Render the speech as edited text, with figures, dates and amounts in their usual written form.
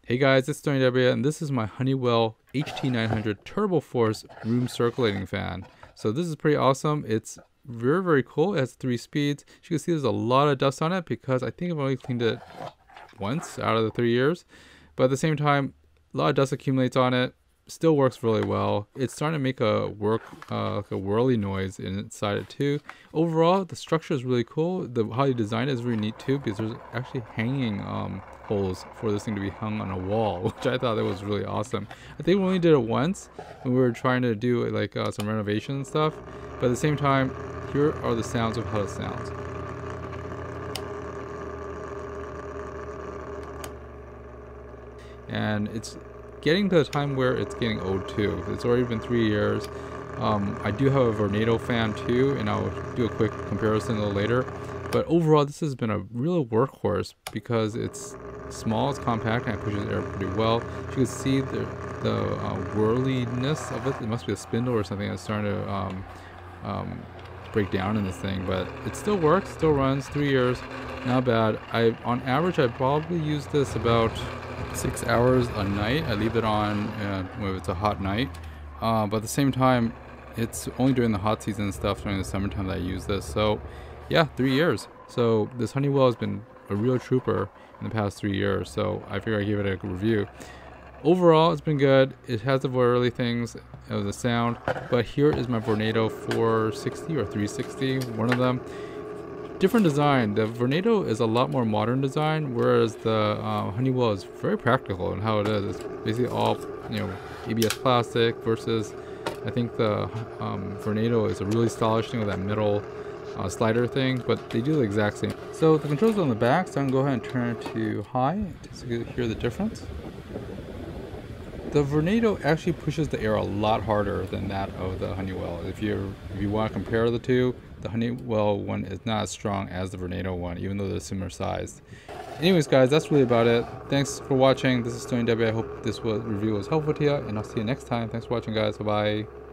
Hey guys, it's SterlingW, and this is my Honeywell HT-900 TurboForce room circulating fan. So this is pretty awesome. It's very cool. It has 3 speeds. As you can see, there's a lot of dust on it because I think I've only cleaned it once out of the 3 years. But at the same time, a lot of dust accumulates on it. Still works really well. It's starting to make a like a whirly noise inside it too. Overall, the structure is really cool. How you design it is really neat too, because there's actually hanging holes for this thing to be hung on a wall, which I thought that was really awesome. I think we only did it once when we were trying to do like some renovation and stuff. But at the same time, here are the sounds of how it sounds. And it's getting to the time where it's getting old too. It's already been 3 years. I do have a Vornado fan too, and I'll do a quick comparison a little later. But overall, this has been a real workhorse because it's small, it's compact, and it pushes air pretty well. You can see the whirliness of it. It must be a spindle or something that's starting to break down in this thing, but it still works, still runs. 3 years, not bad. On average, I probably use this about 6 hours a night. I leave it on when it's a hot night, but at the same time, it's only during the hot season and stuff during the summertime that I use this. So yeah, 3 years. So this Honeywell has been a real trooper in the past 3 years, so I figure I give it a review. Overall, it's been good. It has the whirly things, the sound, but here is my Vornado 460 or 360, one of them. Different design. The Vornado is a lot more modern design, whereas the Honeywell is very practical in how it is. It's basically all, ABS plastic versus I think the Vornado is a really stylish thing with that metal slider thing, but they do the exact same. So the controls are on the back, so I'm gonna go ahead and turn it to high so you can hear the difference. The Vornado actually pushes the air a lot harder than that of the Honeywell. If you want to compare the two, the Honeywell one is not as strong as the Vornado one, even though they're similar sized. Anyways guys, that's really about it. Thanks for watching. This is SterlingW. I hope this review was helpful to you, and I'll see you next time. Thanks for watching guys. Bye bye.